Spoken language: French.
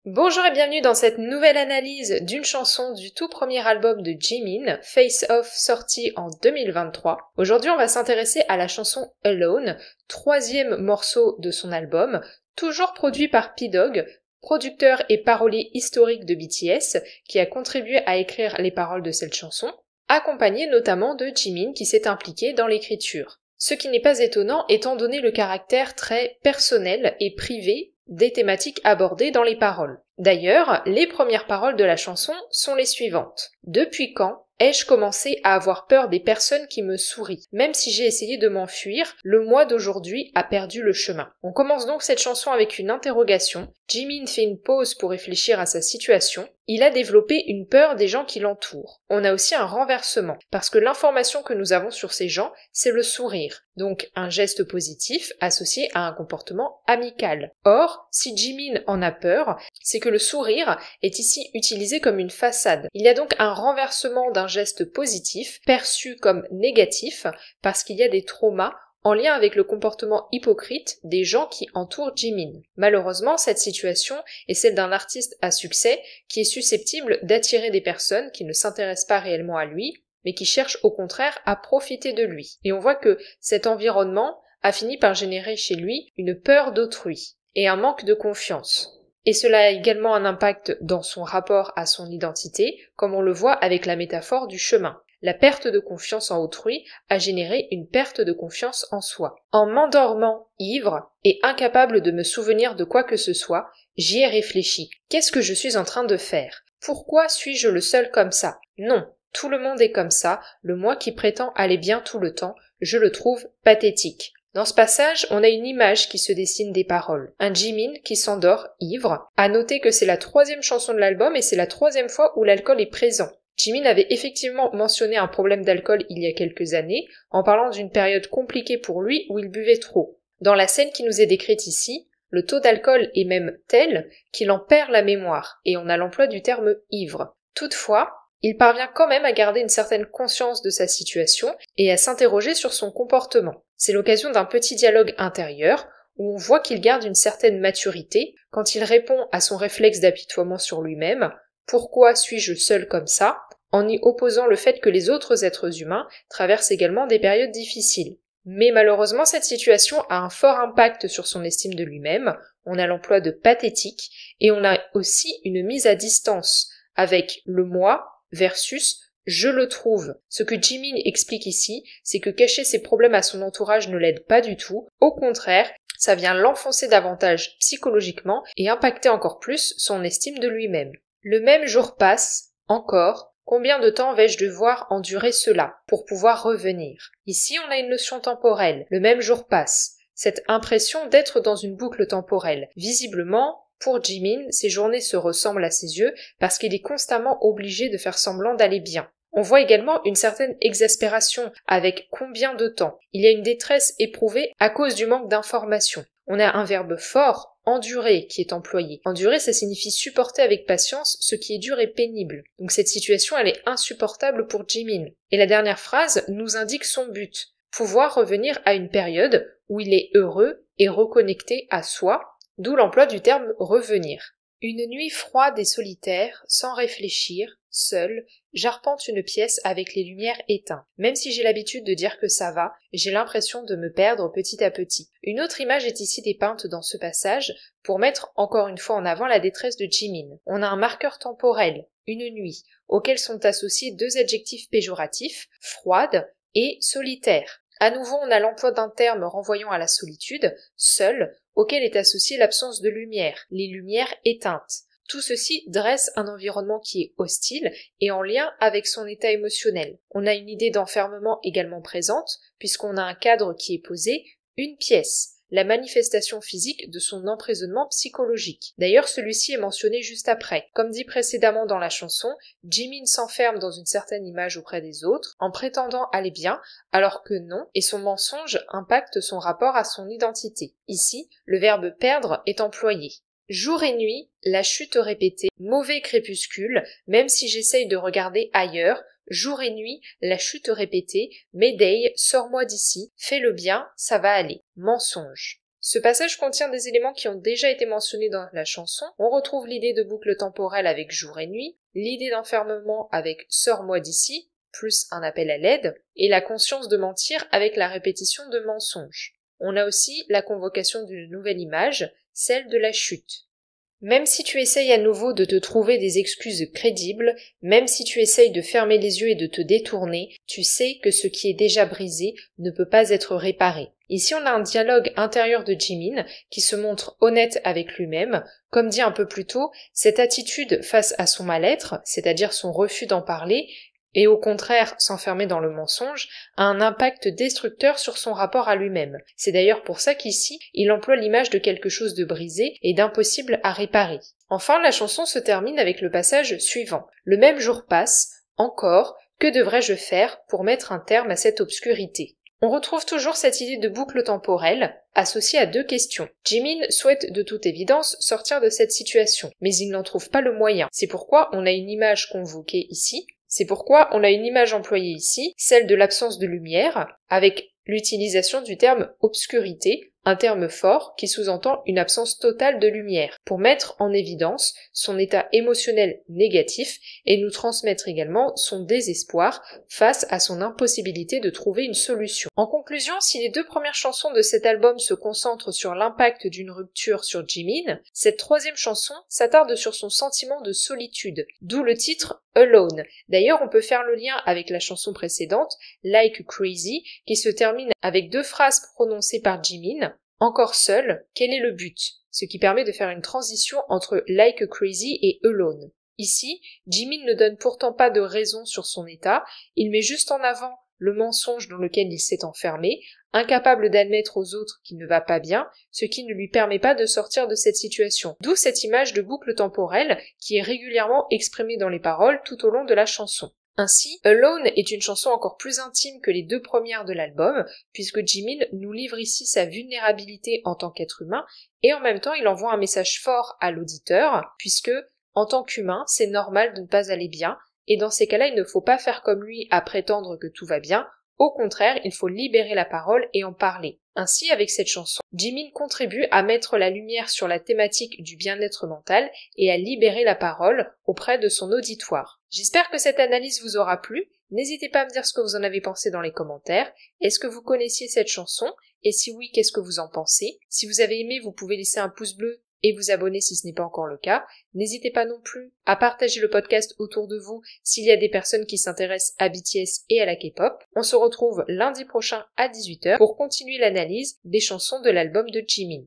Bonjour et bienvenue dans cette nouvelle analyse d'une chanson du tout premier album de Jimin, Face Off, sorti en 2023. Aujourd'hui, on va s'intéresser à la chanson Alone, troisième morceau de son album, toujours produit par P-Dog, producteur et parolier historique de BTS, qui a contribué à écrire les paroles de cette chanson, accompagné notamment de Jimin qui s'est impliqué dans l'écriture. Ce qui n'est pas étonnant étant donné le caractère très personnel et privé des thématiques abordées dans les paroles. D'ailleurs, les premières paroles de la chanson sont les suivantes. Depuis quand ai-je commencé à avoir peur des personnes qui me sourient? Même si j'ai essayé de m'enfuir, le moi d'aujourd'hui a perdu le chemin. On commence donc cette chanson avec une interrogation. Jimin fait une pause pour réfléchir à sa situation. Il a développé une peur des gens qui l'entourent. On a aussi un renversement, parce que l'information que nous avons sur ces gens, c'est le sourire. Donc un geste positif associé à un comportement amical. Or, si Jimin en a peur, c'est que le sourire est ici utilisé comme une façade. Il y a donc un renversement d'un geste positif perçu comme négatif parce qu'il y a des traumas en lien avec le comportement hypocrite des gens qui entourent Jimin. Malheureusement, cette situation est celle d'un artiste à succès qui est susceptible d'attirer des personnes qui ne s'intéressent pas réellement à lui, mais qui cherchent au contraire à profiter de lui. Et on voit que cet environnement a fini par générer chez lui une peur d'autrui et un manque de confiance. Et cela a également un impact dans son rapport à son identité, comme on le voit avec la métaphore du chemin. La perte de confiance en autrui a généré une perte de confiance en soi. En m'endormant ivre et incapable de me souvenir de quoi que ce soit, j'y ai réfléchi. Qu'est-ce que je suis en train de faire? Pourquoi suis-je le seul comme ça? Non, tout le monde est comme ça, le moi qui prétend aller bien tout le temps, je le trouve pathétique. Dans ce passage, on a une image qui se dessine des paroles. Un Jimin qui s'endort ivre. À noter que c'est la troisième chanson de l'album et c'est la troisième fois où l'alcool est présent. Jimin avait effectivement mentionné un problème d'alcool il y a quelques années, en parlant d'une période compliquée pour lui où il buvait trop. Dans la scène qui nous est décrite ici, le taux d'alcool est même tel qu'il en perd la mémoire, et on a l'emploi du terme ivre. Toutefois, il parvient quand même à garder une certaine conscience de sa situation et à s'interroger sur son comportement. C'est l'occasion d'un petit dialogue intérieur où on voit qu'il garde une certaine maturité quand il répond à son réflexe d'apitoiement sur lui-même « Pourquoi suis-je seul comme ça ?» en y opposant le fait que les autres êtres humains traversent également des périodes difficiles. Mais malheureusement, cette situation a un fort impact sur son estime de lui-même, on a l'emploi de pathétique et on a aussi une mise à distance avec le moi versus je le trouve. Ce que Jimin explique ici, c'est que cacher ses problèmes à son entourage ne l'aide pas du tout. Au contraire, ça vient l'enfoncer davantage psychologiquement et impacter encore plus son estime de lui-même. Le même jour passe, encore. Combien de temps vais-je devoir endurer cela pour pouvoir revenir? Ici, on a une notion temporelle. Le même jour passe. Cette impression d'être dans une boucle temporelle. Visiblement, pour Jimin, ses journées se ressemblent à ses yeux parce qu'il est constamment obligé de faire semblant d'aller bien. On voit également une certaine exaspération avec combien de temps. Il y a une détresse éprouvée à cause du manque d'informations. On a un verbe fort, endurer, qui est employé. Endurer, ça signifie supporter avec patience ce qui est dur et pénible. Donc cette situation, elle est insupportable pour Jimin. Et la dernière phrase nous indique son but. Pouvoir revenir à une période où il est heureux et reconnecté à soi, d'où l'emploi du terme revenir. Une nuit froide et solitaire, sans réfléchir, seul, j'arpente une pièce avec les lumières éteintes. Même si j'ai l'habitude de dire que ça va, j'ai l'impression de me perdre petit à petit. Une autre image est ici dépeinte dans ce passage pour mettre encore une fois en avant la détresse de Jimin. On a un marqueur temporel, une nuit, auquel sont associés deux adjectifs péjoratifs, froide et solitaire. À nouveau, on a l'emploi d'un terme renvoyant à la solitude, seul, auquel est associée l'absence de lumière, les lumières éteintes. Tout ceci dresse un environnement qui est hostile et en lien avec son état émotionnel. On a une idée d'enfermement également présente, puisqu'on a un cadre qui est posé, une pièce, la manifestation physique de son emprisonnement psychologique. D'ailleurs, celui-ci est mentionné juste après. Comme dit précédemment dans la chanson, Jimin s'enferme dans une certaine image auprès des autres, en prétendant aller bien, alors que non, et son mensonge impacte son rapport à son identité. Ici, le verbe perdre est employé. Jour et nuit, la chute répétée, mauvais crépuscule, même si j'essaye de regarder ailleurs, jour et nuit, la chute répétée, Mayday, sors-moi d'ici, fais le bien, ça va aller, mensonge. Ce passage contient des éléments qui ont déjà été mentionnés dans la chanson. On retrouve l'idée de boucle temporelle avec jour et nuit, l'idée d'enfermement avec sors-moi d'ici, plus un appel à l'aide, et la conscience de mentir avec la répétition de mensonges. On a aussi la convocation d'une nouvelle image, celle de la chute. Même si tu essayes à nouveau de te trouver des excuses crédibles, même si tu essayes de fermer les yeux et de te détourner, tu sais que ce qui est déjà brisé ne peut pas être réparé. Ici, on a un dialogue intérieur de Jimin qui se montre honnête avec lui-même. Comme dit un peu plus tôt, cette attitude face à son mal-être, c'est-à-dire son refus d'en parler, et au contraire s'enfermer dans le mensonge, a un impact destructeur sur son rapport à lui-même. C'est d'ailleurs pour ça qu'ici, il emploie l'image de quelque chose de brisé et d'impossible à réparer. Enfin, la chanson se termine avec le passage suivant. Le même jour passe, encore, que devrais-je faire pour mettre un terme à cette obscurité ? On retrouve toujours cette idée de boucle temporelle, associée à deux questions. Jimin souhaite de toute évidence sortir de cette situation, mais il n'en trouve pas le moyen. C'est pourquoi on a une image convoquée ici, c'est pourquoi on a une image employée ici, celle de l'absence de lumière, avec l'utilisation du terme obscurité, un terme fort qui sous-entend une absence totale de lumière, pour mettre en évidence son état émotionnel négatif et nous transmettre également son désespoir face à son impossibilité de trouver une solution. En conclusion, si les deux premières chansons de cet album se concentrent sur l'impact d'une rupture sur Jimin, cette troisième chanson s'attarde sur son sentiment de solitude, d'où le titre Alone. D'ailleurs, on peut faire le lien avec la chanson précédente, Like Crazy, qui se termine avec deux phrases prononcées par Jimin. Encore seul, quel est le but? Ce qui permet de faire une transition entre Like Crazy et Alone. Ici, Jimin ne donne pourtant pas de raison sur son état, il met juste en avant le mensonge dans lequel il s'est enfermé, incapable d'admettre aux autres qu'il ne va pas bien, ce qui ne lui permet pas de sortir de cette situation. D'où cette image de boucle temporelle qui est régulièrement exprimée dans les paroles tout au long de la chanson. Ainsi, Alone est une chanson encore plus intime que les deux premières de l'album, puisque Jimin nous livre ici sa vulnérabilité en tant qu'être humain, et en même temps il envoie un message fort à l'auditeur, puisque, en tant qu'humain, c'est normal de ne pas aller bien, et dans ces cas-là, il ne faut pas faire comme lui à prétendre que tout va bien, au contraire, il faut libérer la parole et en parler. Ainsi, avec cette chanson, Jimin contribue à mettre la lumière sur la thématique du bien-être mental et à libérer la parole auprès de son auditoire. J'espère que cette analyse vous aura plu. N'hésitez pas à me dire ce que vous en avez pensé dans les commentaires. Est-ce que vous connaissiez cette chanson? Et si oui, qu'est-ce que vous en pensez? Si vous avez aimé, vous pouvez laisser un pouce bleu et vous abonner si ce n'est pas encore le cas. N'hésitez pas non plus à partager le podcast autour de vous s'il y a des personnes qui s'intéressent à BTS et à la K-pop. On se retrouve lundi prochain à 18h pour continuer l'analyse des chansons de l'album de Jimin.